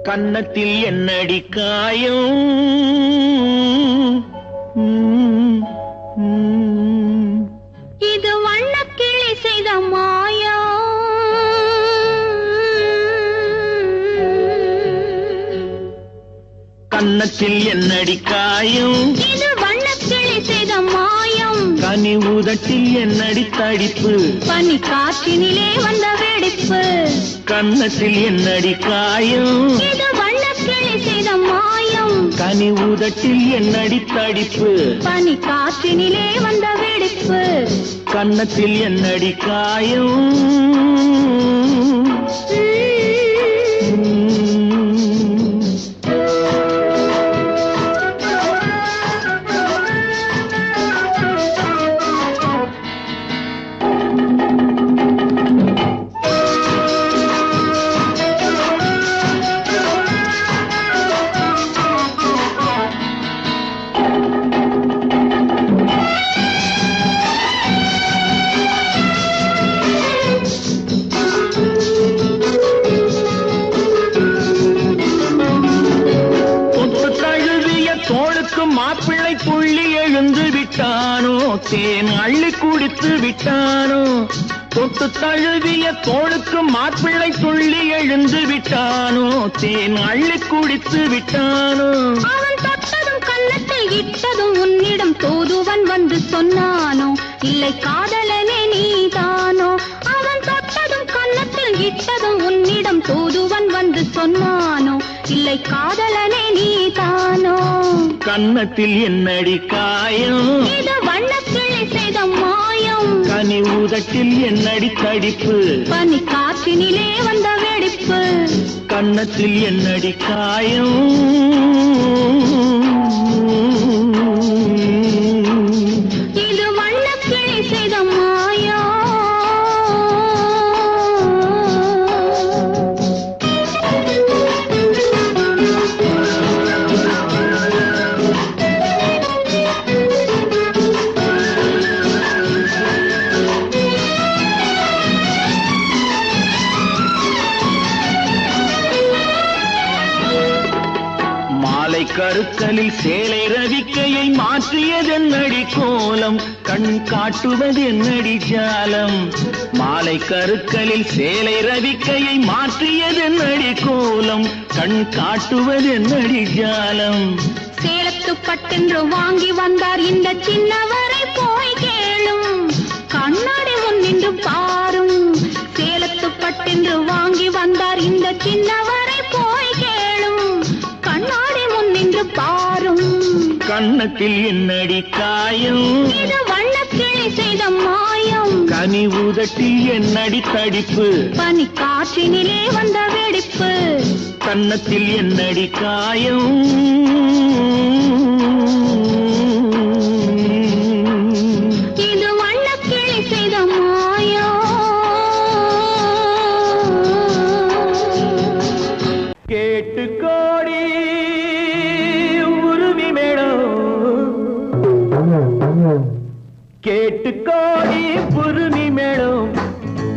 கன்னத்தில் என்னடி காயம் இது வண்ணக்கிளி செய்த மாயம் கன்னத்தில் என்னடி காயம் இது வண்ணக்கிளி செய்த மாயம் கனி உதட்டில் என்னடி தடிப்பு பனி காற்றினிலே வந்த வெடிப்பு கன்னத்தில் என்னடி காயம் இது வண்ணக்கிளி செய்த மாயம் கனி உதட்டில் என்னடி தடிப்பு பனி காற்றினிலே வந்த வெடிப்பு கன்னத்தில் என்னடி காயம் மாப்பிள்ளை புள்ளி எழுந்து விட்டானோ தேன் அள்ளி குடித்து விட்டானோ தொட்டு தழுவிய தோளுக்கு மாப்பிள்ளை துள்ளி எழுந்து விட்டானோ தேன் அள்ளி குடித்து விட்டானோ அவன் தொட்டதும் கன்னத்தில் இட்டதும் உன்னிடம் தூதுவன் வந்து சொன்னானோ இல்லை காதலனே நீதானோ அவன் தொட்டதும் கன்னத்தில் இட்டதும் உன்னிடம் தூதுவன் வந்து சொன்னானோ இல்லை காதலனே நீதானோ கன்னத்தில் என்னடி காயம் இது வண்ணக்கிளி செய்த மாயம் கனி உதட்டில் என்னடி தடிப்பு பனி காற்றினிலே வந்த வெடிப்பு கன்னத்தில் என்னடி காயம் இது வண்ணக்கிளி செய்த மாயம் கருக்கலில் சேலை ரவிக்கையை மாற்றியதென்னடி கோலம் கண் காட்டுவது என்னடி ஜாலம் மாலை கருக்கலில் சேலை ரவிக்கையை மாற்றியதென்னடி கோலம் கண் காட்டுவது என்னடி ஜாலம் சேலத்து பட்டென்று வாங்கி வந்தார் இந்த சின்னவரை போய் கேளும் கண்ணாடி முன் நின்று பாரும் சேலத்து பட்டென்று வாங்கி வந்தார் இந்த சின்னவரை போய் கேளும் கண்ணாடி முன் நின்று பாரும் கன்னத்தில் என்னடி காயம் இது வண்ணக்கிளி செய்த மாயம் கனி உதட்டில் என்னடி தடிப்பு பனி காற்றினிலே வந்த வெடிப்பு கன்னத்தில் என்னடி காயம் இது வண்ணக்கிளி செய்த மாயம் கேட்டு கோடி உருவி மேடம் கேட்டு கோடி புருமி மேடம்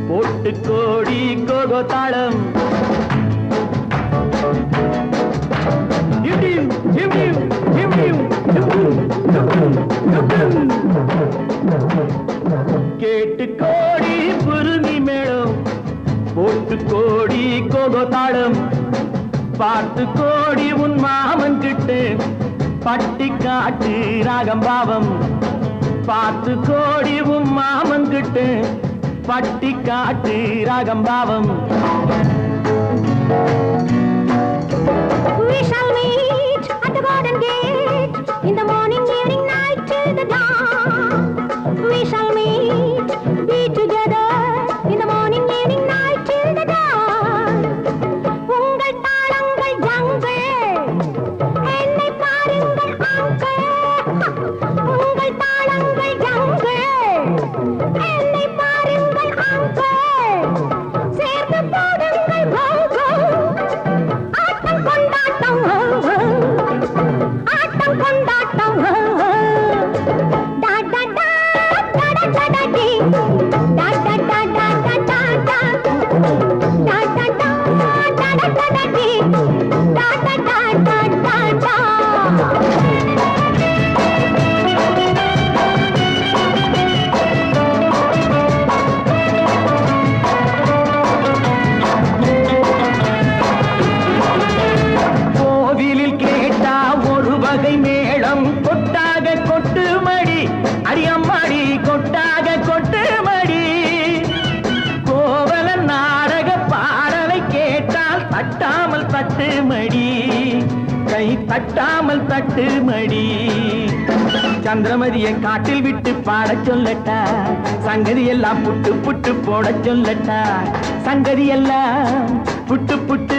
போட்டு கோடி கோகோ தாளம் கேட்டு கோடி புருமி மேடம் போட்டு கோடி கோகோ தாளம் பார்த்து கோடி உன் மாமன் கிட்டு பட்டி காட்டு ராகம் பாவம் பார்த்து கோடி உன் மாமன் கிட்டு பட்டி காட்டு ராகம் பாவம் We shall meet at the garden gate in the morning, evening, night till the dawn. We shall meet, be together in the morning, evening, night till the dawn. உங்கள் தாளங்கள் ஜங்கள் என்னை பாருங்கள் ஆண்கள் உங்கள் தாளங்கள் ஜங்கள் என்னை பாருங்கள் ஆண்கள் சேர்ந்து போடுங்கள் கோகோ ஆட்டம் கொண்டாட்டம் ஆட்டம் கொண்டாட்டம் டா டா டா டா டா டா டி டா டா டா டா டா டா டா டா டா டா டா டா டா டி தட்டாமல் தட்டு மடி சந்திரமதியை காட்டில் விட்டு பாடச் சொல்லட்டா சங்கதி எல்லாம் புட்டு புட்டு போட சொல்லட்டா சங்கதி எல்லாம் புட்டு புட்டு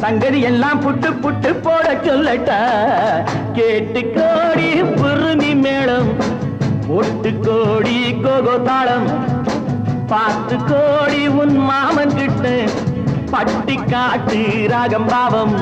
சங்கதி எல்லாம் புட்டு புட்டு போட சொல்லட்டா கேட்டு கோடி புருமி மேளம் ஒட்டு கோடி கோகோ தாளம் பார்த்து கோடி உன் மாமன் கிட்ட பட்டி காட்டு ராகம் பாவம்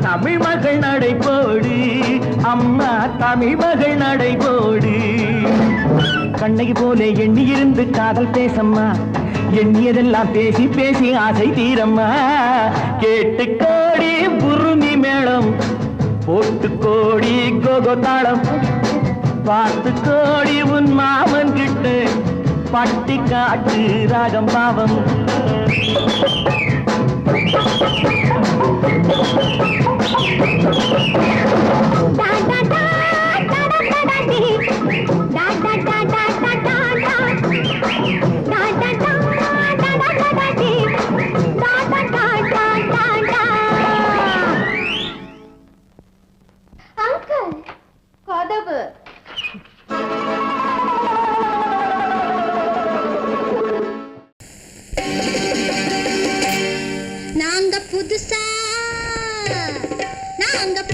தமிழ் மகள் நடைபோடு அம்மா தமிழ் மகள் நடைபோடு கண்ணகி போல எண்ணி இருந்து காதல் பேசம்மா எண்ணியதெல்லாம் பேசி பேசி ஆசை தீரம்மா கேட்டு கோடி புருமி மேளம் போட்டு கோடி கோகோ தாளம் பார்த்து கோடி உன் மாமன் கிட்ட பட்டி காட்டு ராகம் பாவம்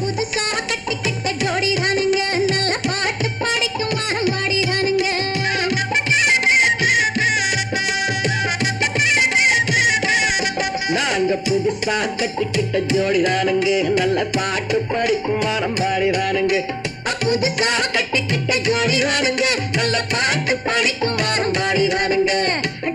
புதுசா கட்டிக்கிட்ட ஜோடி தானுங்க நல்ல பாட்டு பாடிக்கும் வாரம் பாடிதானுங்க நாங்க புதுசா கட்டிக்கிட்ட ஜோடி தானுங்க நல்ல பாட்டு பாடிக்கும் வாரம் பாடிதானுங்க புதுசா கட்டிக்கிட்ட ஜோடி தானுங்க நல்ல பாட்டு பாடிக்கும் வாரம் பாடிதானுங்க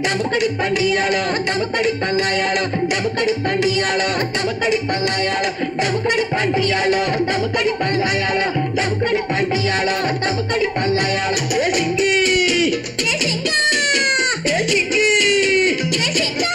டமுக்கடி பண்டியாளோ டமுக்கடி பங்காயாளோ டமுக்கடி பண்டியாளோ டமுக்கடி பங்காயாளோ டமுக்கடி பண்டியாளோ டமுக்கடி பங்காயாளோ டமுக்கடி பண்டியாளோ டமுக்கடி பங்காயாளோ ஏ சிங்கி ஏ சிங்கா ஏ சிங்கி ஏ சிங்கா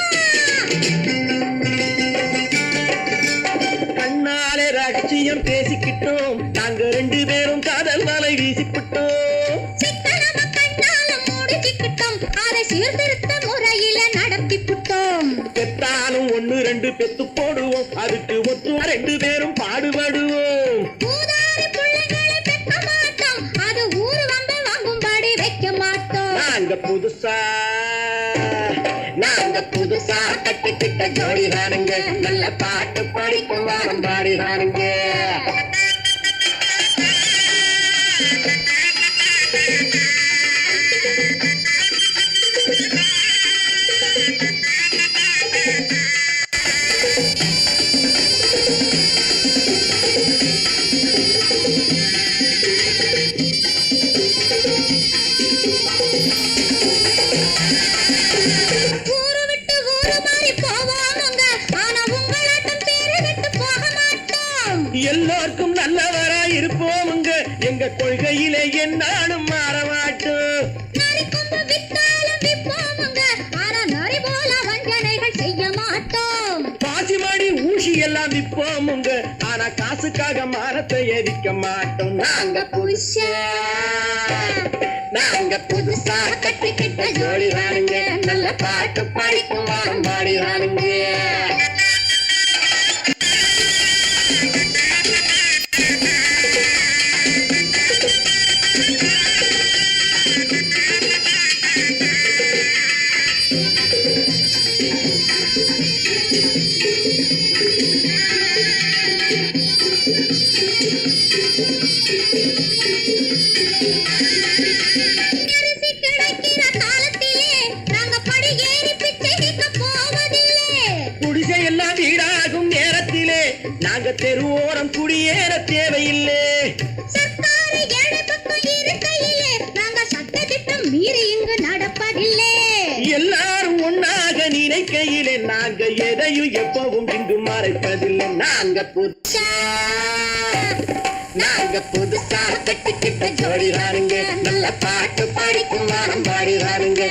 கண்ணாலே ரகசியம் பேசிக்கிட்டோம் நாங்க ரெண்டு பேரும் காதல் வலை வீசிக்கிட்டோம் சித்தனம கண்ணால மூடிக்கிட்டோம் அதை சீர்திருத்த முறையில நடத்திவிட்டோம் பெத்தாலும் ஒண்ணு ரெண்டு பெத்து போடுவோம் அதுக்கு ஒத்து ரெண்டு பேரும் பாடுபடுவோம் ஊதாரி பிள்ளைகளை பெற்ற மாட்டோம் அது ஊரு வந்து வாங்கும்படி வைக்க மாட்டோம் நாங்க புதுசா கட்டிக்கிட்ட ஜோடி தானுங்க நல்ல பாட்டு படிக்கும் வாரம் பாடி தானுங்க எல்லோருக்கும் நல்லவரா இருப்போமுங்க எங்க கொள்கையிலே என்னாலும் மாற மாட்டோம் பாசிமாடி ஊசி எல்லாம் விற்போமுங்க ஆனா காசுக்காக மரத்தை எரிக்க மாட்டோம் நாங்க புதுசா கட்டிக்கிட்ட ஜோடி தானுங்க நல்ல பாட்டு படிக்கும் வாரம் பாடி தானுங்க நாங்க தெருவோரம் குடியேற தேவையில்லை. சர்க்காரு ஏழை பக்கம் இருக்கையிலே நாங்க சட்டத்திட்டம் மீறி இங்கு நடப்பதில்லை. எல்லாரும் ஒன்னாக நினைக்கையிலே நாங்க எதையும் எப்பவும் இங்கு மறைப்பதில்லை. நாங்க புதுசா கட்டிக்கிட்ட ஜோடிதானுங்க, நல்ல பாட்டு படிக்கும் வாரம் பாடிதானுங்க.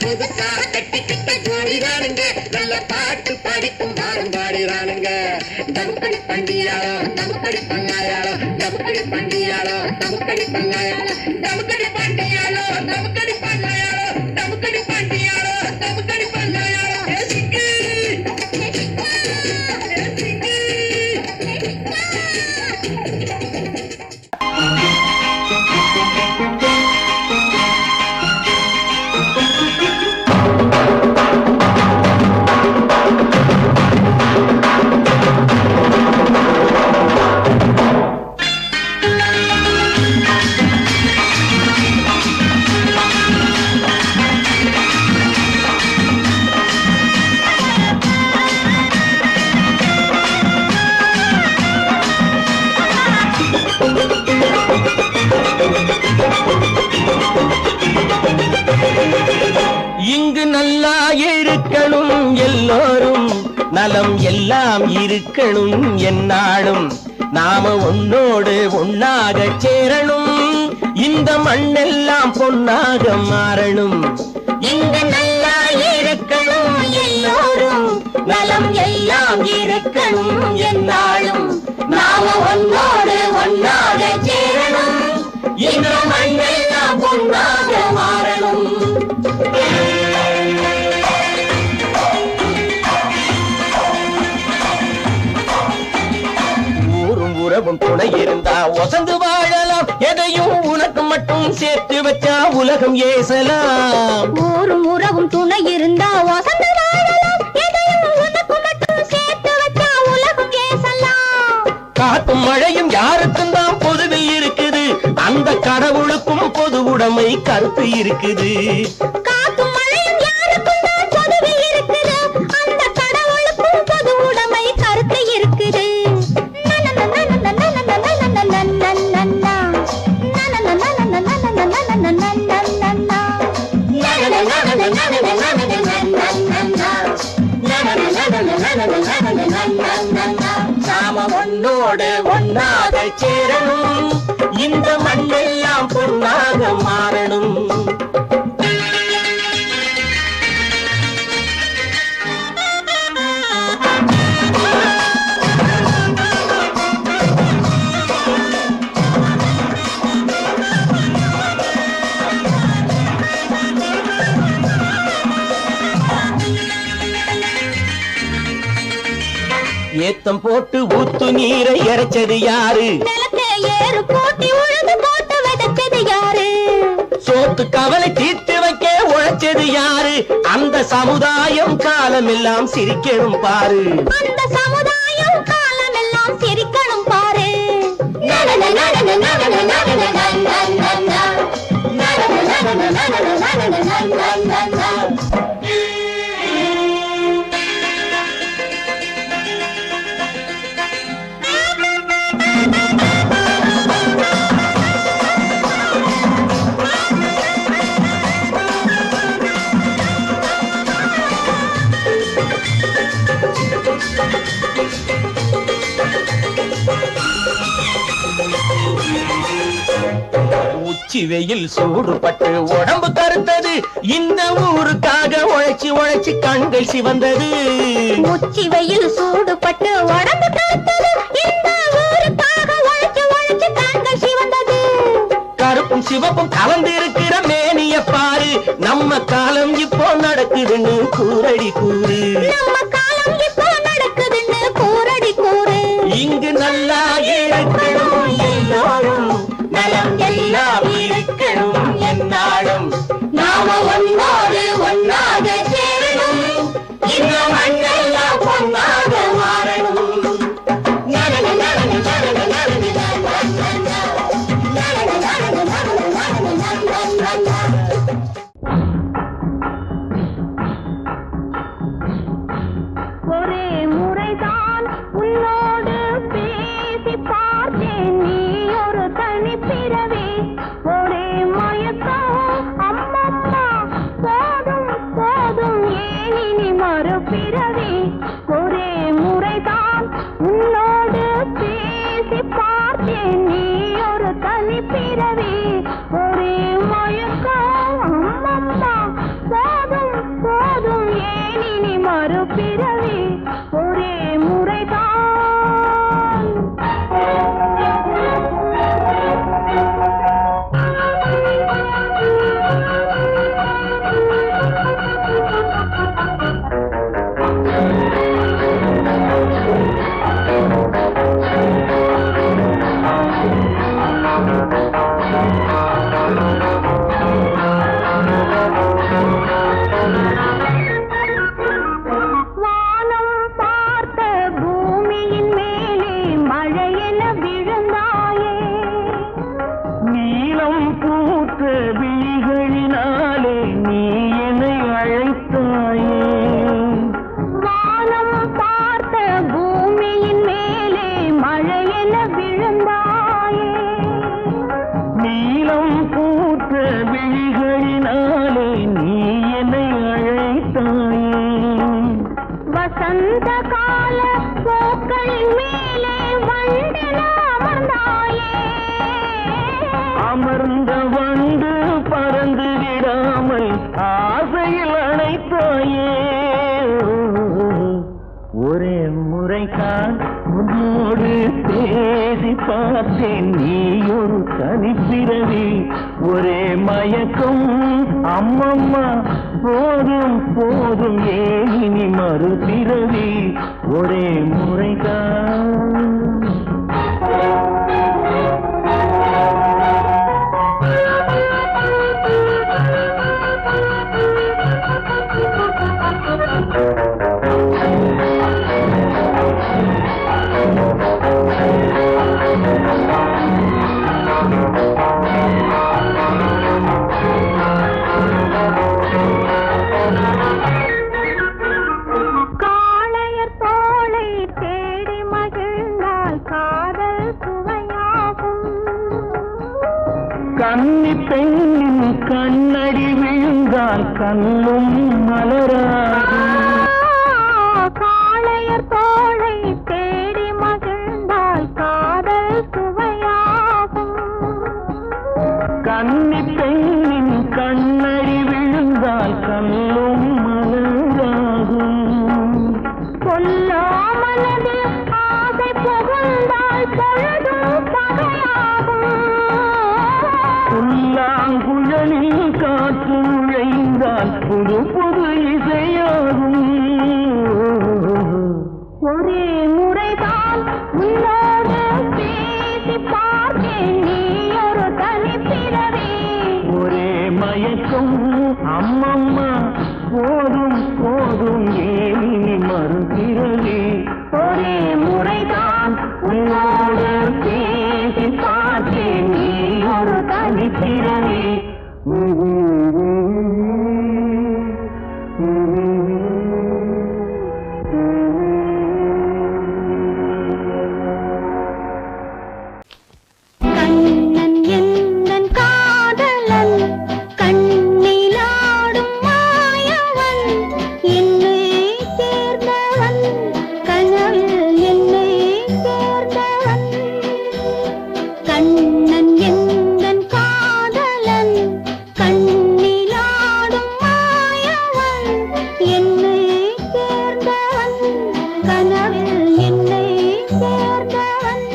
புதுசா கட்டிக்கிட்ட ஜோடிதானுங்க, நல்ல பாட்டு படிக்கும் வாரம் பாடிதானுங்க. தமுக்கடி பண்டியாளோ தமுக்கடி பங்காயாளோ, தமுக்கடி பண்டியாளோ தமுக்கடி பங்காயாளோ, தமுக்கடி பண்டியாளோ தமுக்கடி பங்காயாளோ, தமுக்கடி பண்டியாளோ தமுக்கடி பங்காயாளோ. இங்கு நல்லா இருக்கணும் எல்லோரும், நலம் எல்லாம் இருக்கணும் என்னாலும். நாம ஒன்னோடு ஒன்னாக சேரணும், இந்த மண்ணெல்லாம் பொன்னாக மாறணும். இங்கு நல்லா இருக்கணும் எல்லோரும், நலம் எல்லாம் இருக்கணும் என்னாலும். நாம ஒன்னோடு ஒன்னாக சேரணும், இந்த மண்ணெல்லாம் பொன்னாக மாறணும். ஊரும் உறவும் துணை இருந்தா ஒசந்து வாழலாம், எதையும் உனக்கு மட்டும் சேர்த்து வச்சா உலகம் ஏசலாம். ஊரும் உறவும் துணை இருந்தா வசந்து வாழலாம், எதையும் உனக்கு மட்டும் சேர்த்து வச்சா உலகம் ஏசலாம். காத்தும் மழையும் யாருக்கும் தான் பொதுவில் இருக்குது, அந்த கடவுளுக்கும் பொது உடைமை கருத்து இருக்குது. காத்தும் மழையும் யாருக்கும் தான் பொதுவில் இருக்குது, அந்த கடவுளுக்கும் பொது உடைமை கருத்து இருக்குது. நாம ஒன்னோடு ஒன்னாக சேரணும், இந்த மண்ணெல்லாம் பொன்னாக மாறணும். ஏத்தம் போட்டு ஊத்து நீரை இறைச்சது யாரு? நிலத்தை ஏறு போட்டி உழுது போட்டு விதைச்சது யாரு? சோத்து கவலை தீர்த்து வைக்க உழைச்சது யாரு? அந்த சமுதாயம் காலமெல்லாம் சிரிக்கணும் பாரு. அந்த சமுதாயம் காலமெல்லாம் சிரிக்கணும் பாரு. உச்சி வெயில் சூடுபட்டு உடம்பு கருத்தது, இந்த ஊருக்காக உழைச்சு உழைச்சு கண்கள் சிவந்தது. உச்சி வெயில் சூடுபட்டு உடம்பு கருத்தது, இந்த ஊருக்காக உழைச்சு உழைச்சு கண்கள் சிவந்தது. கருப்பும் சிவப்பும் கலந்து இருக்கிற மேனிய பாரு, நம்ம காலம் இப்போ நடக்குதுன்னு கூரடி கூறு. நம்ம காலம் இப்போ நடக்குதுன்னு கூரடி கூறு. இங்கு நல்லா இருக்கணும் எல்லாரும், நலம் எல்லாம் இருக்கணும் என்னாலும். நாம ஒன்னோடு ஒன்னாக சேரணும், இந்த மண்ணெல்லாம் பொன்னாக மாறணும். வசந்த கால பூக்களின் மேலே வண்டென அமர்ந்தாயே. அமர்ந்த வண்டு பறந்து விடாமல் ஆசையில் அணைத்தாயே. ஒரே முறைதான் உன்னோடு பேசி பார்த்தேன், நீ ஒரு தனிப்பிறவி. ஒரே மயக்கம் அம்மம்மா, போதும் போதும் ஏன் இனி மறுபிறவி. ஒரே முறைதான். காளையர் தோளை தேடி மகிழ்ந்தால் காதல் சுவையாகும். கன்னி பெண்ணின் கண்ணடி விழுந்தால் கண்ணும் மலராகும். காளையர் தோளை தேடி மகிழ்ந்தால் காதல் சுவையாகும். கன்னி பெண்ணின் கண்ணடி விழுந்தால் கண்ணும் மலராகும். கொல்லாமனதில் ஆசை புகுந்தால் பொழுதும் பகையாகும். புல்லாங்குழலில் காற்று நுழைந்தால் புது புது இசையாகும். ஒரே முறைதான் உன்னோடு பேசி பார்த்தேன், நீ ஒரு தனிப்பிறவி. ஒரே மயக்கம் அம்மம்மா, போதும் போதும் ஏன் இனி மறுபிறவி. ஒரே முறைதான் உன்னோடு பேசி பார்த்தேன், நீ ஒரு தனிப்பிறவி. கண்ணன் எந்தன் காதலன், கண்ணிலாடும் மாயவன், என்னை சேர்ந்தவன், கனவில் என்னை சேர்ந்தவன். கண்ணன் எந்தன் காதலன், கண்ணிலாடும் மாயவன், என்னை சேர்ந்தவன், கனவில் என்னை சேர்ந்தவன்.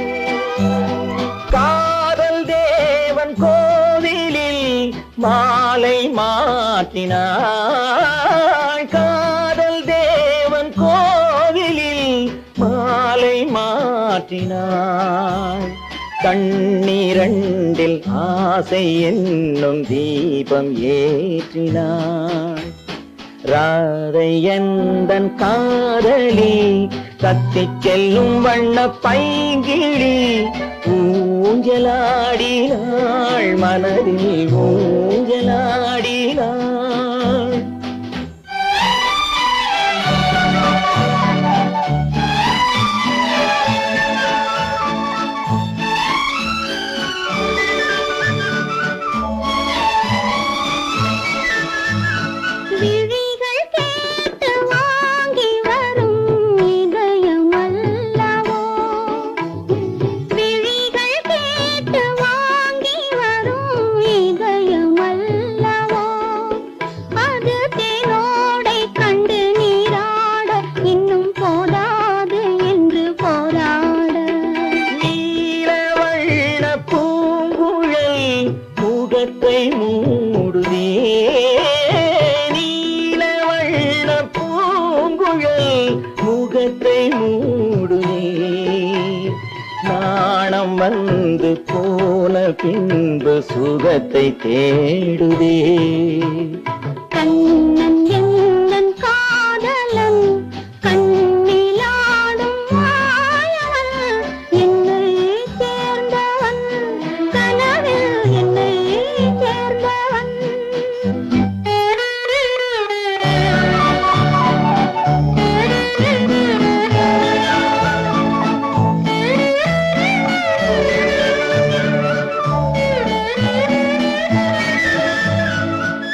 காதல் தேவன் கோவிலில் மாலை மாற்றினாள். காதல் தேவன் கோவிலில் மாலை மாற்றினாள். கண்ணீரண்டில் ஆசை என்னும் தீபம் ஏற்றினாள். ராதை எந்தன் காதலி, கத்திச் செல்லும் வண்ண பைங்கிழி, ஊஞ்சலாடினாள் மனதில் ஊஞ்சலாடினாள். விழிகள் கேட்டு வாங்கி வரும் இதயம் அல்லவோ. விழிகள் கேட்டு வாங்கி வரும் இதயம் அல்லவோ. அது தேனோடை கண்டு நீராட இன்னும் போதாது என்று போராட. நீலவண்ண பூங்குழல் முகத்தை மூடுதே. நீலவண்ண பூங்குழல் முகத்தை மூடுதே. நாணம் வந்து போன பின்பு சுகத்தை தேடுதே. கண்ணன் எந்தன் காதலன், கண்ணிலாடும் மாயவன், என்னை சேர்ந்தவன், கனவில் என்னை சேர்ந்தவன்.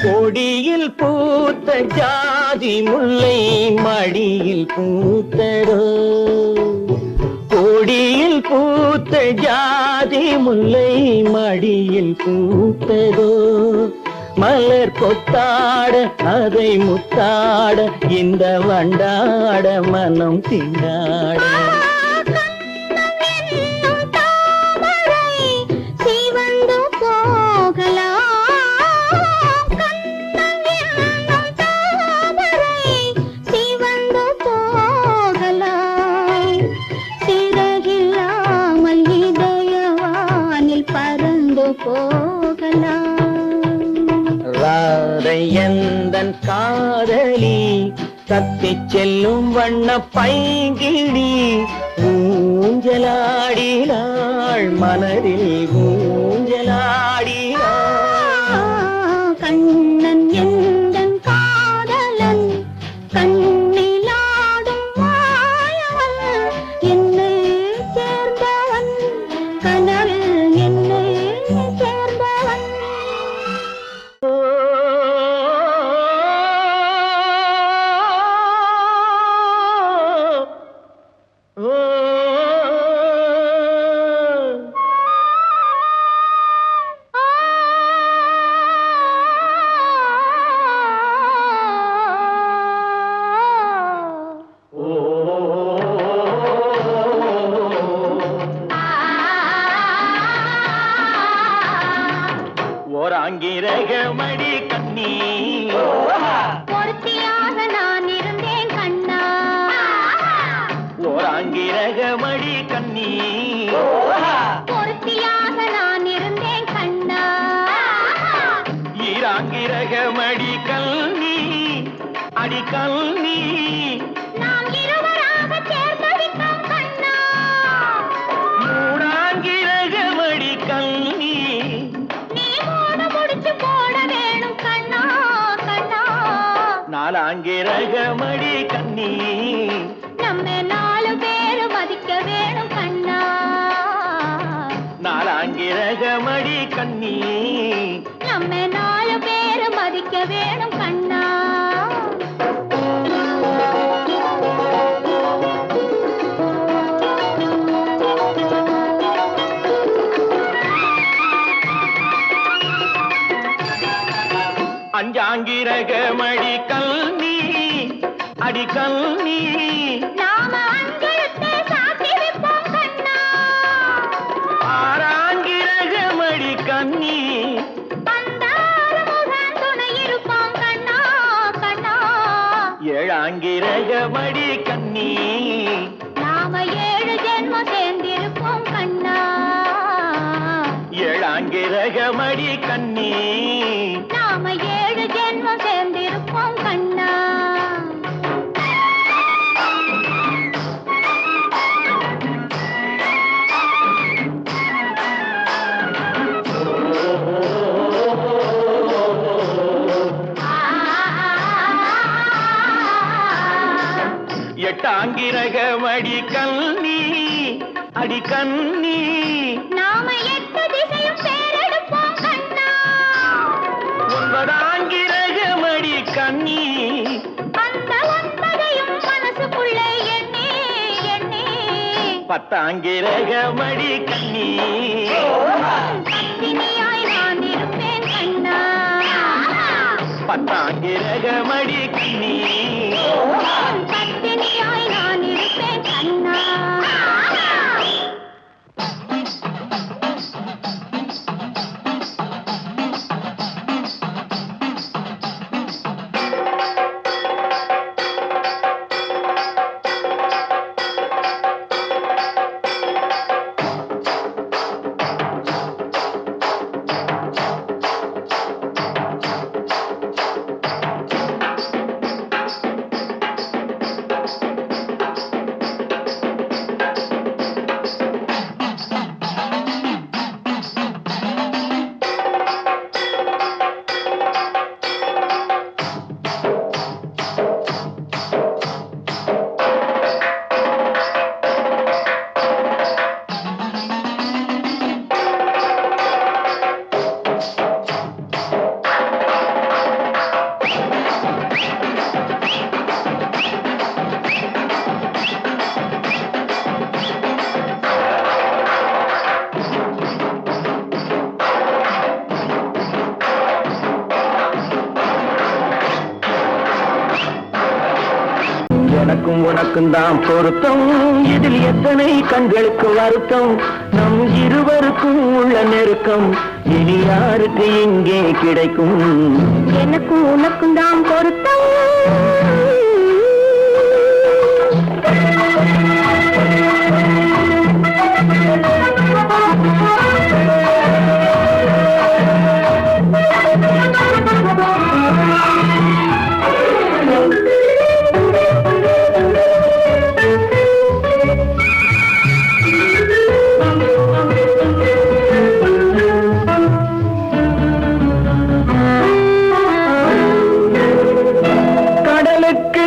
கொடியில் பூத்த ஜாதி முல்லை மடியில் பூத்ததோ கொடியில் பூத்த ஜாதி முல்லை மடியில் பூத்ததோ மலர் கொத்தாட அதை முத்தாட இந்த வண்டாட மனம் திண்டாட எந்தன் காதலி தத்திச் செல்லும் வண்ண பைங்கிடி ஊஞ்சலாடினாள் மனதில் ஊஞ்சலாடினாள் கண்ணன் எந்தன் காதலன் கண்ணிலாடும் மாயவன் என்னை சேர்ந்தவன் கனவில் என்னை சேர்ந்தவன் ஓராங்கிரகமடி கண்ணி பொருத்தியாக நான் இருந்தேன் கண்ணா ஓராங்கிரகமடி கண்ணி பொருத்தியாக நான் இருந்தேன் கண்ணா ஈராங்கிரகமடி கல்வி அடி கல்வி நாம் இருவராக சேர்ந்தடித்தோம் கண்ணா மூடாங்கிரகமடி கல்வி நீ மூட முடிச்சு போட வேணும் கண்ணா கண்ணா நாலாங்கிரகமடி கண்ணி நம்ம 4 பேரு மதிக்க வேணும் கண்ணா நாலாங்கிரகமடி கண்ணி நம்ம 4 பேரு மதிக்க வேணும் கண்ணா அஞ்சாங்கிரகமடி கல்வி அடி கல்வி நாம அஞ்சலத்தை சாத்தி வைப்போம் கண்ணா ஆறாங்கிரகமடி கண்ணி அந்த முகம் துணை இருப்போம் கண்ணா கண்ணா ஏழாங்கிரகமடி கண்ணி நாம 7 ஜென்மம் சேர்ந்திருப்போம் கண்ணா ஏழாங்கிரகமடி கண்ணி நாம 7 ஜென்மம் சேர்ந்திருப்போம் கண்ணா எட்டாங்கிரகமடி கண்ணி அடி கண்ணி நாம 8 திசையும் பேரெடுப்போம் கண்ணா ஒன்பதாங்கிரகமடி கண்ணி அந்த 9ஐயும் மனசுக்குள்ளே எண்ணி எண்ணி பத்தாங்கிரகமடி கண்ணி பத்தினியாய் நான் இருப்பேன் கண்ணா பத்தாங்கிரகமடி கண்ணி பத்தினியாய் நான் இருப்பேன் கண்ணா எனக்கும் உனக்கும் தான் பொருத்தம், இதில் எத்தனை கண்களுக்கு வருத்தம், நம் இருவருக்கும் உள்ள நெருக்கம் இனி யாருக்கு இங்கே கிடைக்கும். எனக்கும் உனக்கும் தான் பொருத்தம்.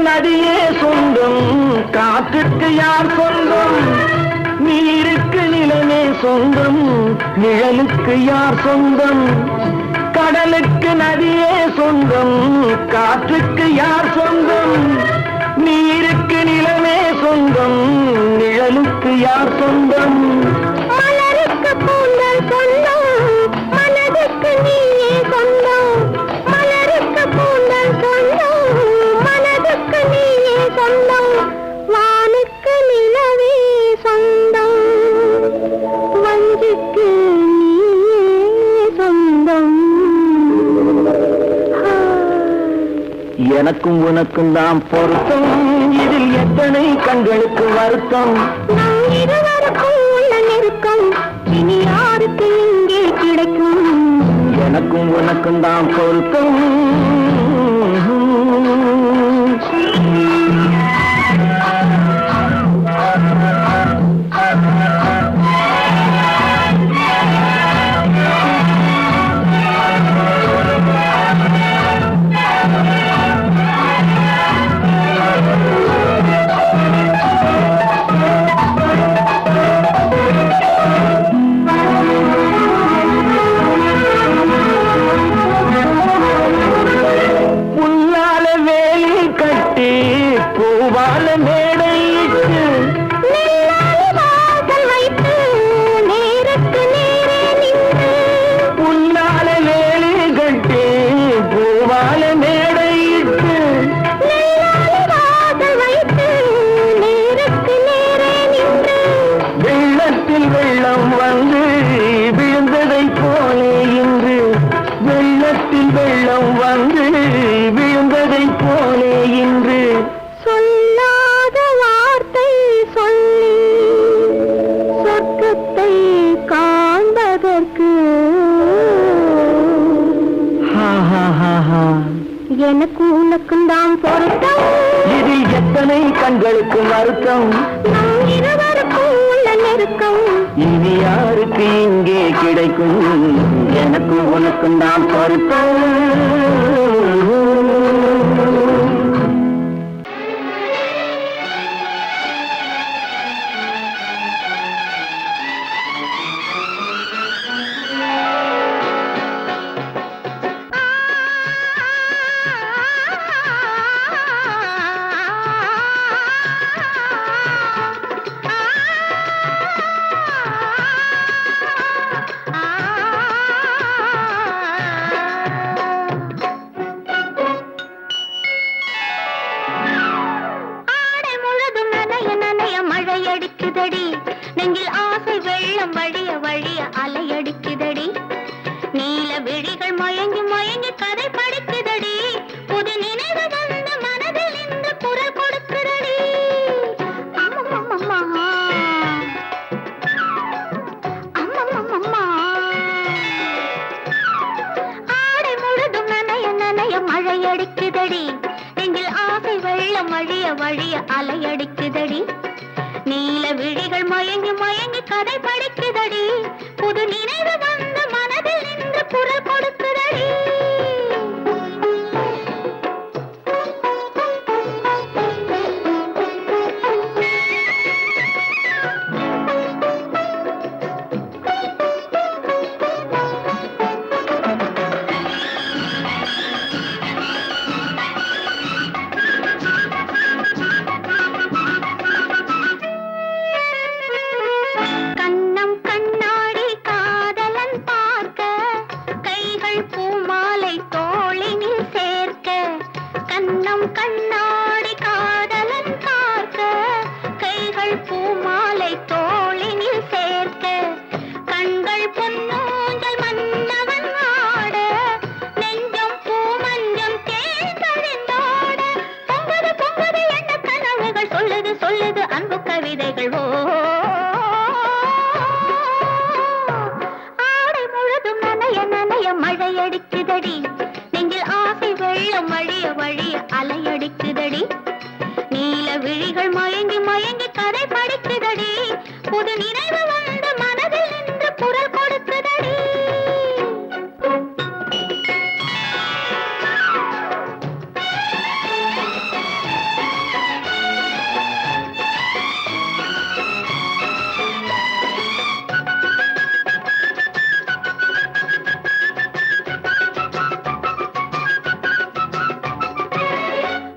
நதியே சொந்தம், காற்றுக்கு யார் சொந்தம், நீருக்கு நிலமே சொந்தம், நிழலுக்கு யார் சொந்தம். கடலுக்கு நதியே சொந்தம், காற்றுக்கு யார் சொந்தம், நீருக்கு நிலமே சொந்தம், நிழலுக்கு யார் சொந்தம். மலருக்கு பூந்தல் சொந்தம், மனதுக்கு நீயே சொந்தம். மலருக்கு பூந்தல் சொந்தம், மனதுக்கு நீயே சொந்தம். வானுக்கு நிலவே சொந்தம், வஞ்சிக்கு நீயே சொந்தம். எனக்கும் உனக்கும் தான் பொருத்தம், இதில் எத்தனை கண்களுக்கு வருத்தம், நம் இருவருக்கும் உள்ள நெருக்கம் இனி யாருக்கு இங்கே கிடைக்கும். எனக்கும் உனக்கும் தான் பொருத்தம். பூவால மேடையிட்டு வாசல் வைத்து நேருக்கு நேரே நின்று புல்லால வேலி கட்டி பூவால மேடையிட்டு வாசல் வைத்து நேருக்கு நேரே நின்று வெள்ளத்தில் வெள்ளம் வந்து விழுந்ததை போலே இன்று, வெள்ளத்தில் வெள்ளம் வந்து விழுந்ததை போலே இன்று. சொல்லாத வார்த்தை சொல்லி சொர்க்கத்தை காண்பதற்கு எனக்கு உனக்கும் தான் பொருத்தம், இதில் எத்தனை கண்களுக்கு வருத்தம், நம் இருவருக்கும் உள்ள நெருக்கம் இனி யாருக்கு இங்கே கிடைக்கும். எனக்கு உனக்கும் தான் பொருத்தம். அடிக்குதடி நெஞ்சில் ஆசை வெள்ளம் வழிய வழிய அலையடிக்குதடி. நீல விழிகள் மயங்கி மயங்கி கதை படிக்குதடி. புது நினைவு வந்த மனதில் இந்த குரல் கொடுக்குதடி. அம்மம்மம்மா அம்மம்மம்மா ஆடை முழுதும் நனைய நனைய மழை அடிக்குதடி. நெஞ்சில் ஆசை வெள்ளம் வழிய வழிய அலையடிக்குதடி. நீல விழிகள் மயங்கி மயங்கி கதை படிக்குதடி. புது நினைவு வந்த மனதில் நின்று குரல் கொடுக்குதடி. கண்ணாடி காதலன் கவிதைகள் ஆடை முழுதும் நனைய நனைய மழையடிக்குதடி நெஞ்சில் ஆசை வெள்ளம் வழிய வழிய அலையடிக்குதடி நீல விழிகள் மயங்கி மயங்கி கதை படிக்குதடி புது நினைவு வந்த மனதில் நின்று குரல் கொடுக்குதடி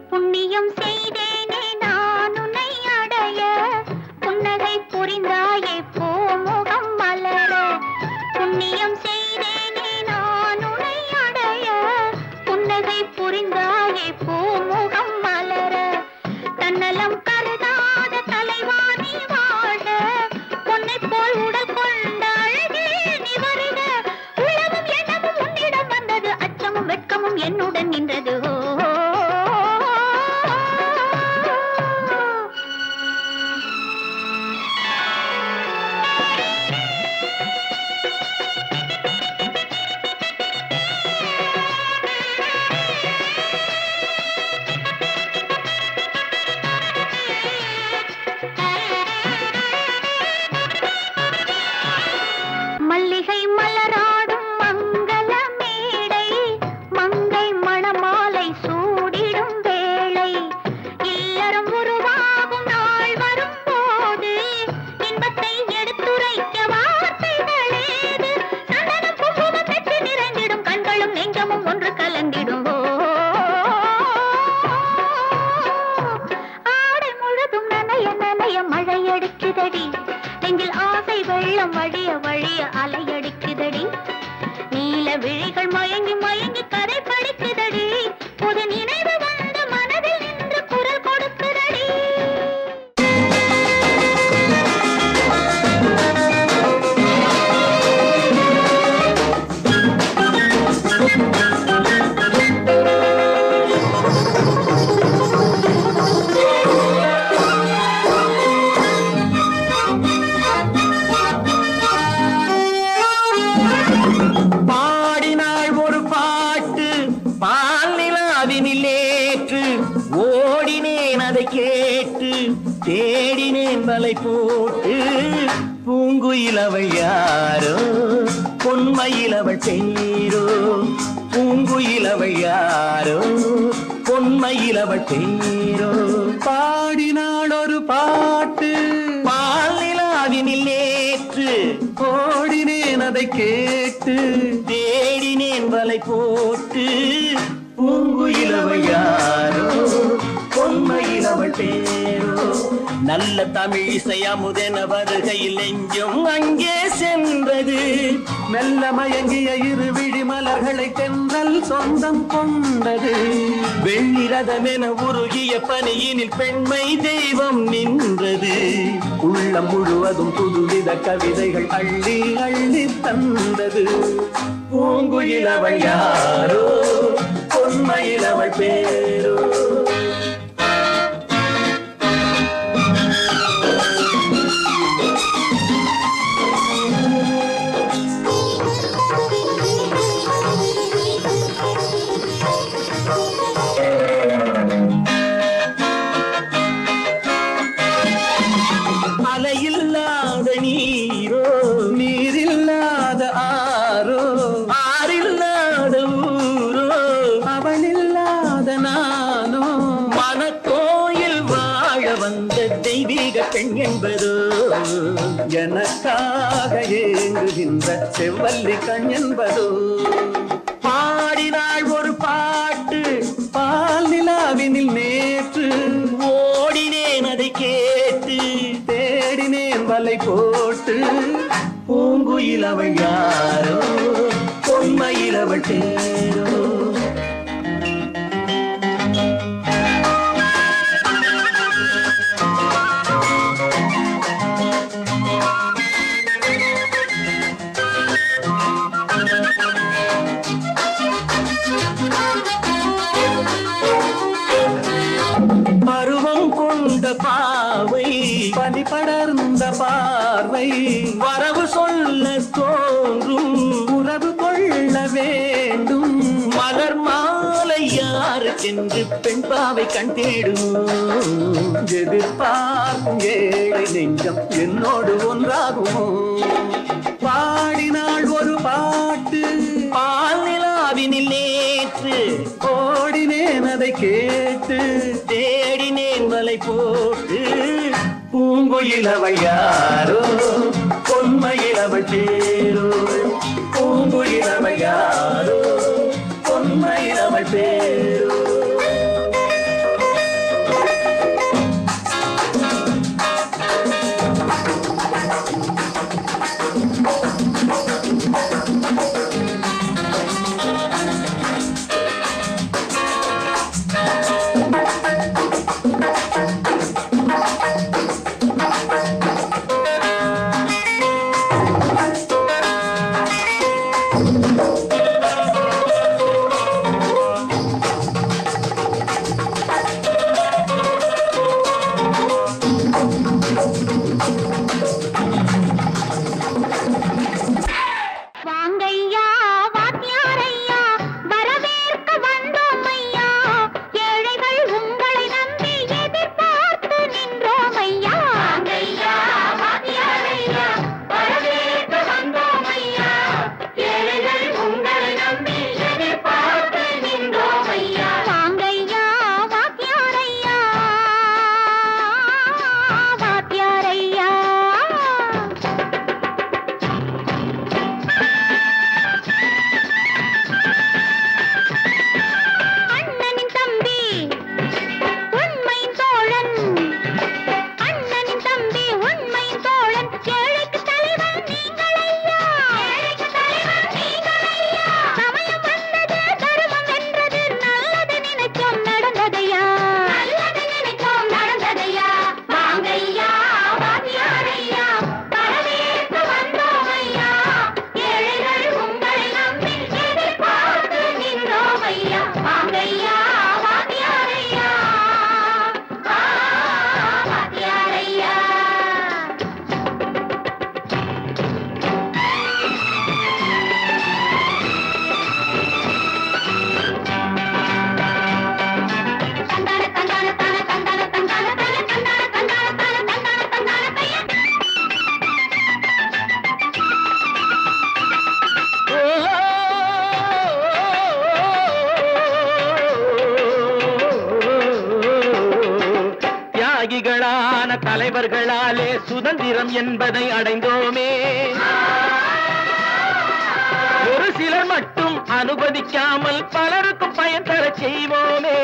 புண்ணியம் செய்தேனே நான் உன்னை அடைய புன்னகை புரிந்தாயே பூமுகம் மலர புண்ணியம் செய்தேனே நான் உன்னை அடைய புன்னகை புரிந்தாயே பூமுகம் மலர தன்னலம் கருதாத தலைவாணி வாழ பொன்னை போல் உடல் கொண்ட அழகே நீ வருக உலகம் எண்ணமும் உன்னிடம் வந்தது அச்சமும் வெட்கமும் என்னுடன் நின்றது மல்லிகை மலராடும் மங்கள மேடை மங்கை மணமாலை சூடிடும் வேளை இல்லறம் உருவாகும் நாள் வரும்போது இன்பத்தை எடுத்துரைக்க வார்த்தைகளேது சந்தனம் குங்குமம் பெற்று நிறைந்திடும் கண்களும் நெஞ்சமும் ஒன்று கலந்திடும் ஆடை முழுதும் நனைய நனைய மழையடிக்குதடி நெஞ்சில் ஆசை வெள்ளம் வழிய வழிய அலையடிக்குதடி நீல விழிகள் மயங்கி மயங்கி கதை படிக்குதடி புது நினைவு வந்த மனதில் நின்று குரல் கொடுக்குதடி பாடினாள் ஒரு பாட்டு பால் நிலாவினில் ஏற்று ஓடினேன் அதை கேட்டு தேடினேன் வலை போட்டு பூங்குயில் அவள் யாரோ பொன்மையில் அவள் பேரோ பூங்குயில் அவள் யாரோ பொன்மையில் அவள் பேரோ பாடினாள் ஒரு பாட்டு பால் நிலாவினில் ஏற்று ஓடினேன் அதை கேட்டு தேடினேன் வலை போட்டு பூங்குயில் அவள் யாரோ பொன்மையில் அவள் பேரோ நல்ல தமிழ் இசை அமுதென வருகையில் நெஞ்சும் அங்கே சென்றது மெல்ல மயங்கிய இரு விழி மலர்களை தென்றல் சொந்தம் கொண்டது வெள்ளி ரதமென உருகிய பனியினில் பெண்மை தெய்வம் நின்றது உள்ளம் முழுவதும் புதுவித கவிதைகள் அள்ளி அள்ளி தந்தது பூங்குயில் அவள் யாரோ பொன்மையில் அவள் பேரோ அலையில்லாத நீரோ நீரில்லாத ஆரோ ஆறில்லாத ஊரோ அவனில்லாத நானோ மனக்கோயில் வாழ வந்த தெய்வீக பெண் என்பதோ எனக்காக ஏங்குகின்ற செவ்வல்லி கண் என்பதோ பாடினாள் ஒரு பாட்டு பால் நிலாவினில் நேற்று ஓடினேன் அதை கேட்டு தேடினேன் வலை போட்டு பூங்குயில் அவள் யாரோ பொன்மையில் அவள் பேரோ பெண் பாவை கண் தேடும் எதிர்பார்க்கும் ஏழை நெஞ்சம் என்னோடு ஒன்றாகுமோ பாடினாள் ஒரு பாட்டு பால் நிலாவினில் நேற்று ஓடினேன் அதை கேட்டு தேடினேன் மலை போட்டு பூங்குயிலவள் யாரோ பொன்மையிலவள் பேரோ பூங்குயிலவள் யாரோ பொன்மையிலவள் பேரோ தலைவர்களாலே சுதந்திரம் என்பதை அடைந்தோமே ஒரு சிலர் மட்டும் அனுமதிக்காமல் பலருக்கும் பயன் தர செய்வோமே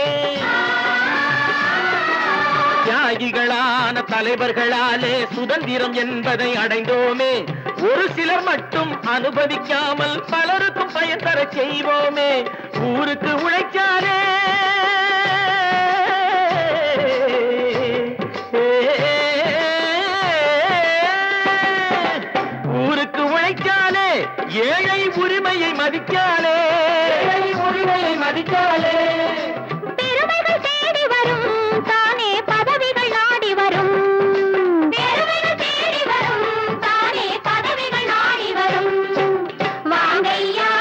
தியாகிகளான தலைவர்களாலே சுதந்திரம் என்பதை அடைந்தோமே ஒரு சிலர் மட்டும் அனுமதிக்காமல் பலருக்கும் பயன் தர செய்வோமே ஊருக்கு உழைச்சாலே ஊருக்கு உழைக்காலே ஏழை உரிமையை மதிக்காலே பெருமைகள் தேடி வரும் தானே பதவிகள் நாடி வரும் பெருமைகள் தேடி வரும் தானே பதவிகள் நாடி வரும் வாங்கையா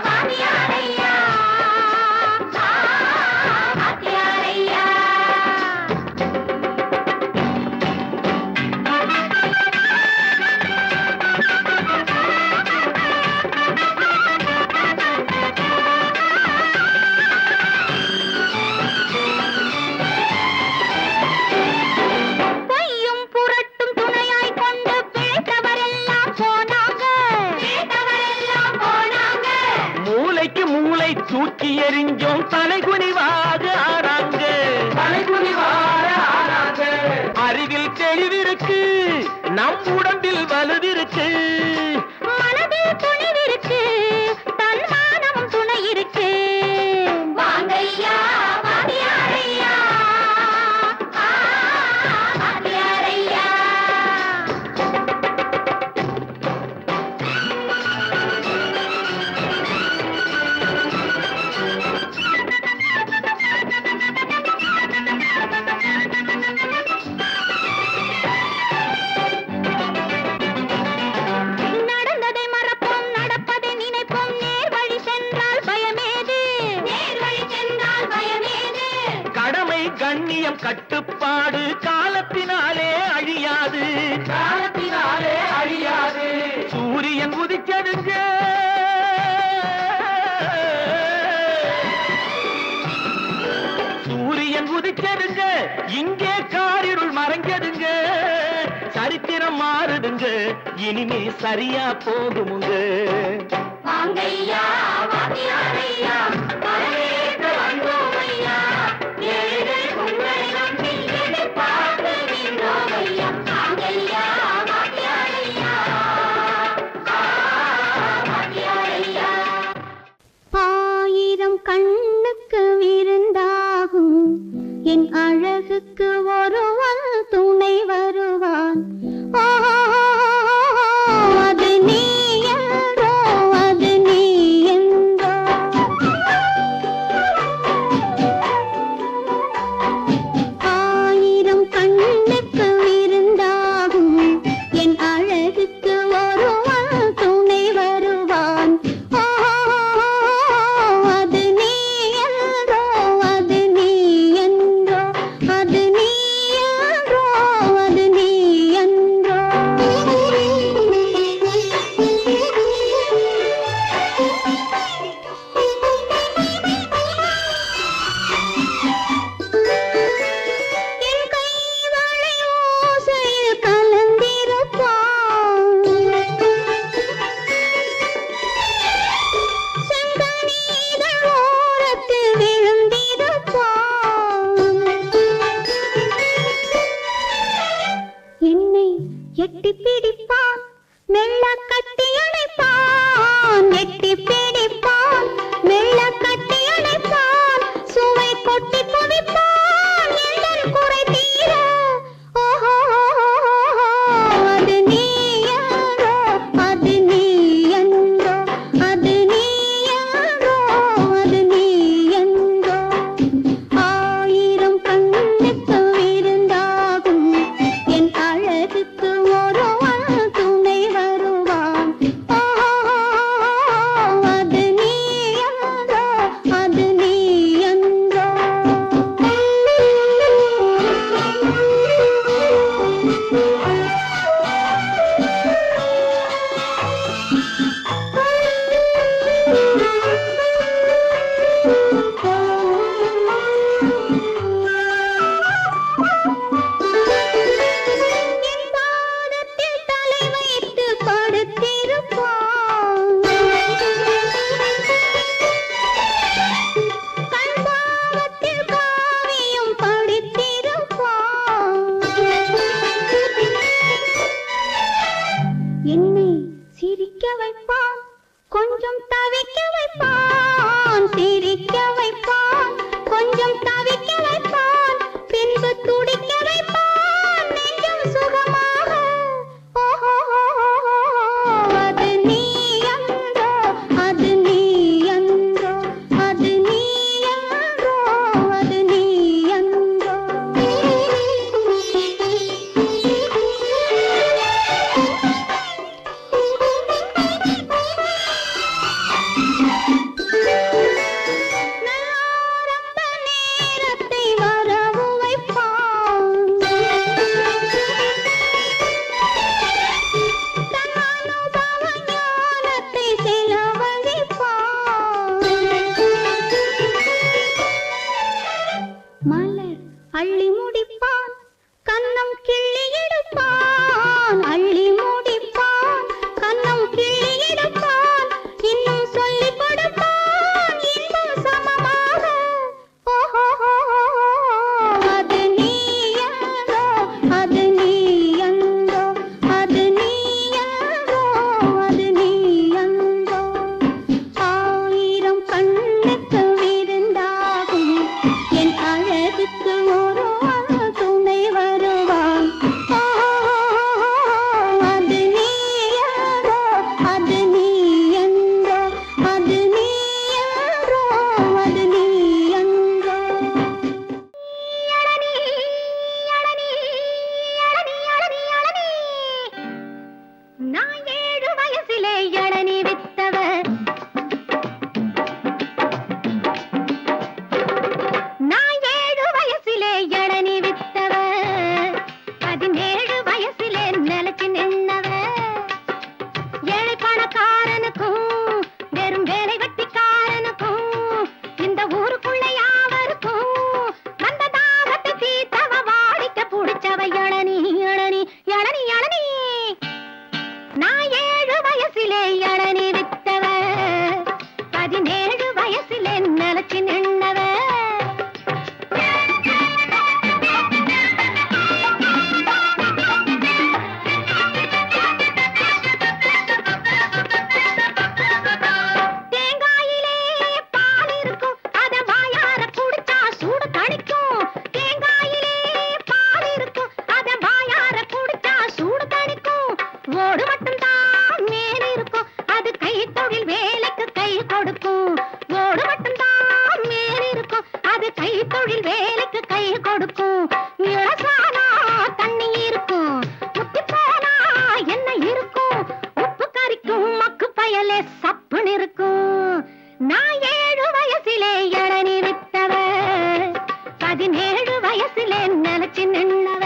வாங்கியாரையா வாத்தியாரையா தூக்கி எறிஞ்சோம் தலைகுனிவாக ஆறாங்க அறிவில் தெளிவிருக்கு நம் உடம்பில் வலுவிருக்கு மனதில் துணிவிருக்கு தன்மானமும் துணை இருக்கு வாங்கையா வாத்தியாரையா வாத்தியாரையா கண்ணியம் கட்டுப்பாடு காலத்தினாலே அழியாது, காலத்தினாலே அழியாது. சூரியன் உதிச்சதுங்க, சூரியன் உதிச்சதுங்க, இங்கே காரிருள் மறைஞ்சதுங்க. சரித்திரம் மாறுதுங்க, இனிமே சரியா போகுமுங்க. வாங்கையா வாத்தியாரையா வரவேற்க வந்தோமையா, ஏழை உங்களை நம்பி எதிர்பார்த்து நின்றோமையா. வாங்கையா வாத்தியாரையா வாத்தியாரையா. ஆயிரம் கண்ணுக்கு விருந்தாகும் என் அழகுக்கு ஒருவன் துணை வருவான். அது நீ என்றோ, அது நீ என்றோ. ஆயிரம் கண்ணுக்கு விருந்தாகும் என் அழகுக்கு ஒருவன் துணை வருவான். அது நீ என்றோ, அது நீ என்றோ, அது நீ என்றோ, அது நீ என்றோ. என் கைவளை ஓசையில் கலந்திருப்பான், செங்கனீதழ் ஓரத்தில் விழுந்திருப்பான். என்னை எட்டி பிடிப்பான், மெல்ல கட்டி அணைப்பான். எட்டி பிடிப்பான், மெல்ல கட்டி அணைப்பான். சுவை கொட்டி குவிப்பான், எந்தன் குறை தீர. ஓஹோ, அது நீ என்றோ, அது நீ என்றோ, அது நீ என்றோ, அது நீ என்றோ. ஆயிரம் கண்ணுக்கு விருந்தாகும் என் அழகுக்கு ஒருவன் துணை வருவான். அது நீ என்றோ, அது நீ என்றோ. என் பாதத்தில் தலை வைத்து படுத்திருப்பான், கண் பாவத்தில் காவியம் படித்திருப்பான். என்னை சிரிக்க வைப்பான், கொஞ்சம் தவிக்க வைப்பான். சிரிக்க வைப்பான், கொஞ்சம் தவிக்க வைப்பான். பின்பு துடிக்க வைப்பான், நெஞ்சம் சுகமாக. ஓஹோ, அது நீ என்றோ, அது நீ என்றோ, அது நீ என்றோ, அது நீ என்றோ. நாரம்ப நேரத்தை வரவு வைப்பான், தன் அனுபவ ஞானத்தை செலவழிப்பான். மலர் அள்ளி முடிப்பான், கன்னம் கிள்ளி எடுப்பான். அள்ளி முடிப்பான், கன்னம் கிள்ளி எடுப்பான். இன்னும் சொல்லிக் கொடுப்பான், இன்பம் சமமாக. ஓஹோ, அது நீ என்றோ, அது நீ என்றோ, அது நீ என்றோ, அது நீ என்றோ. ஆயிரம் கண்ணுக்கு விருந்தாகும் என் அழகுக்கு ஒருவன் துணை வருவான். அது 17 வயசுல நினைச்சு நின்னவ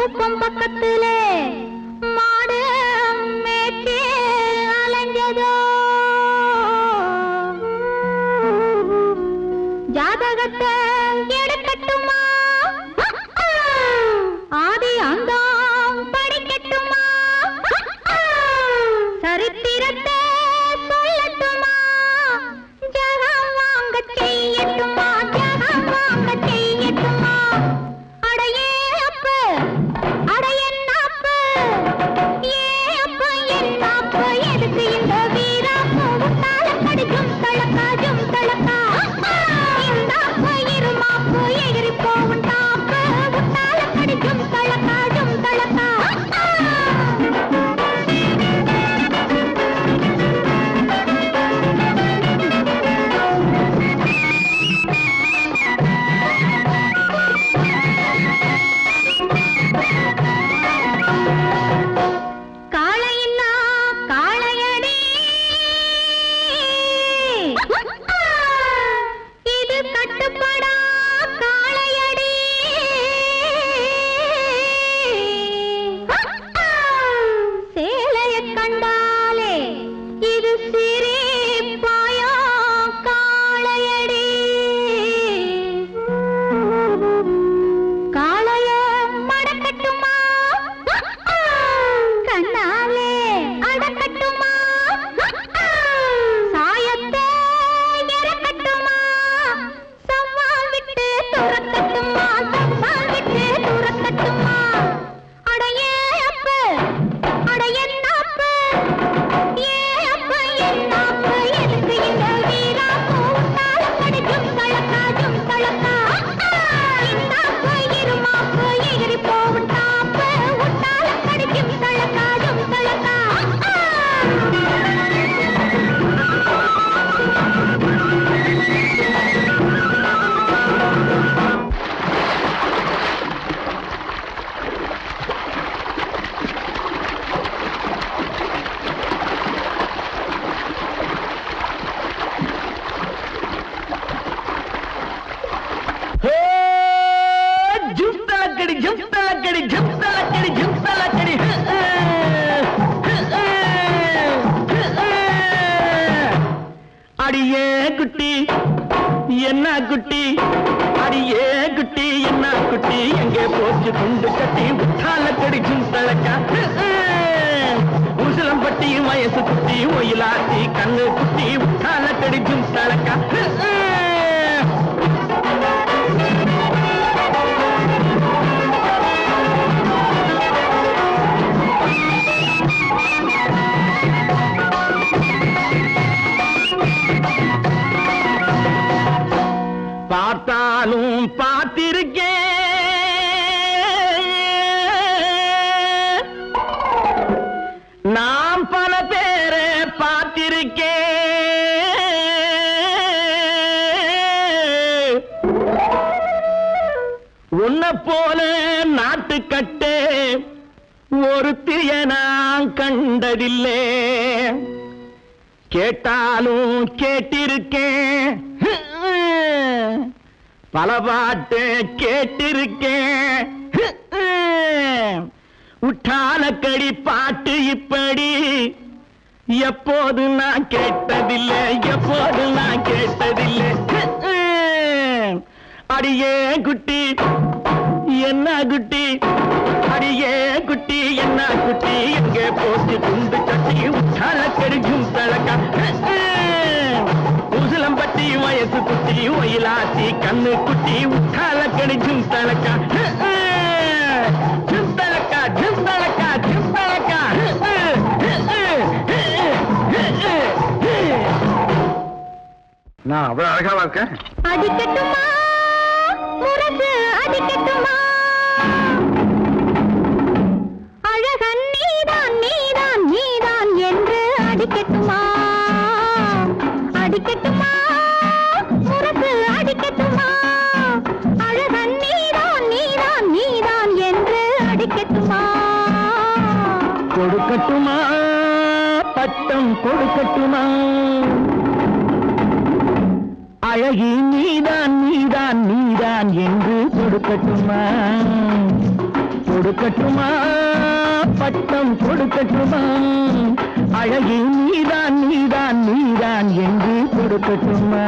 குப்பம் பக்கத்திலே மாடு மேய்ச்சி அலைஞ்சதோ ஜாதகத்தை எடுக்கட்டுமா ஆதி அந்தம் படிக்கட்டுமா சரித்திரத்தை சொல்லட்டுமா ஜகம் வாங்க செய்யட்டுமா ஜகம் வாங்க செய்யட்டுமா அடையே அப்ப அடையன்னாப்பு ஏ அப்ப என்னாப்பு எதுக்கு இந்த வீராப்பு உன்னால கடிக்கும் தளக்காஜும் தளக்கா இந்த அப்ப இருமாப்பு எகிரி போகும் தாப்பு உன்னால கடிக்கும் தளக்காஜும் தளக்கா காளையில்லா காளையடி இது கட்டுப்படா காளையடி சேலைய கண்டாலே இது சிரிப்பாயா காளையடி காளைய மடக்கட்டுமா கண்ணாலே அடக்கட்டுமா சாயத்தை இறக்கட்டுமா சவால் விட்டு துரக்கட்டுமா சவால் விட்டு துரக்கட்டுமா அடையே அப்ப அடையன்னாப்பு ஏ அப்ப என்னாப்பு எதுக்கு இந்த வீராப்பு உன்னால கடிக்கும் தளக்காஜும் தளக்கா இந்த அப்ப இருமாப்பு எகிரி போகும் தாப்பு உன்னால கடிக்கும் தளக்காஜும் தளக்கா ஜும்தலக்கடி ஜும்தலக்கடி ஜும்தலக்கடி ஜும்தலக்கடி அடியே குட்டி என்ன குட்டி அடியே குட்டி என்ன குட்டி எங்கே போச்சு குண்டு கட்டி உத்தாலக்கடி ஜும்தலக்கா உசிலம்பட்டி வயசு குட்டி ஒயிலாட்டி கண்ணு குட்டி உத்தாலக்கடி ஜும்தலக்கா பார்த்தாலும் பார்த்திருக்கேன் நாம் பல பேரை பார்த்திருக்கேன் உன்னை போல நாட்டுக்கட்டே ஒருத்திய நான் கண்டதில்லை கேட்டாலும் கேட்டிருக்கேன் பல பாட்டு கேட்டிருக்கேன் உற்றாலக்கடி பாட்டு இப்படி எப்போது நான் கேட்டதில்லை எப்போது நான் கேட்டதில்லை அடியே குட்டி என்ன குட்டி அடியே குட்டி என்ன குட்டி எங்கே போச்சு குண்டு கட்டி உற்றாலக்கடி ஜும்தலக்கா உசிலம்பட்டி வயசு குட்டி ஒயிலாட்டி கண்ணு குட்டி உற்றாலக்கடி ஜும்தலக்கா ஜும்தலக்கா ஜும்தலக்கா ஜும்தலக்கா நான் அவ்வளவு அழகாவா இருக்கேன் அடிக்கட்டுமா முரசு அடிக்கட்டுமா அழகன் நீதான் நீதான் நீதான் என்று அடிக்கட்டுமா அடிக்கட்டுமா முரசு அடிக்கட்டுமா அழகன் நீதான் நீதான் நீதான் என்று அடிக்கட்டுமா கொடுக்கட்டுமா பட்டம் கொடுக்கட்டுமா அழகி நீதான் நீதான் நீதான் என்று கொடுக்கட்டுமா கொடுக்கட்டுமா பட்டம் கொடுக்கட்டுமா அழகி நீதான் நீதான் நீதான் என்று கொடுக்கட்டுமா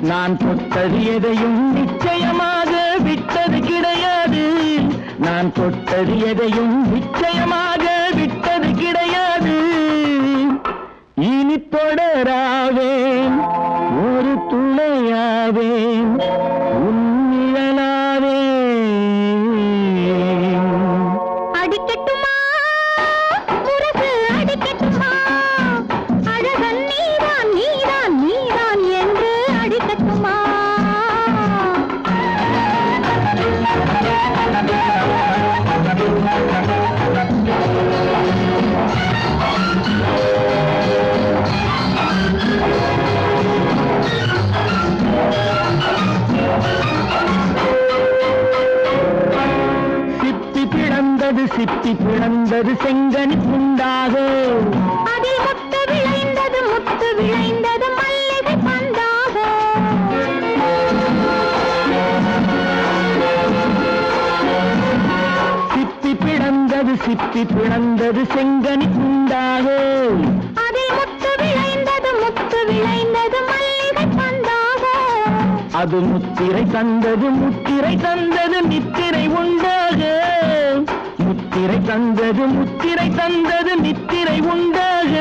நான் தொட்டது எதையும் நிச்சயமாக விட்டது கிடையாது நான் தொட்டது எதையும் நிச்சயமாக விட்டது கிடையாது இனி தொடராவேன் ஒரு துணையாவேன் உன்னிழலாவேன் அடிக்கட்டுமா முரசு அடிக்கட்டுமா அழகன் நீதான் நீதான் நீதான் என்று அடிக்கட்டுமா சிப்பி பிளந்தது செங்கனி துண்டாக அதில் முத்து விளைந்தது மல்லிகை பந்தாக சிப்பி பிளந்தது செங்கனி துண்டாக அதில் முத்து விளைந்தது மல்லிகை பந்தாக அது முத்திரை தந்தது நித்திரை உண்டாக முத்திரை தந்தது நித்திரை உண்டாக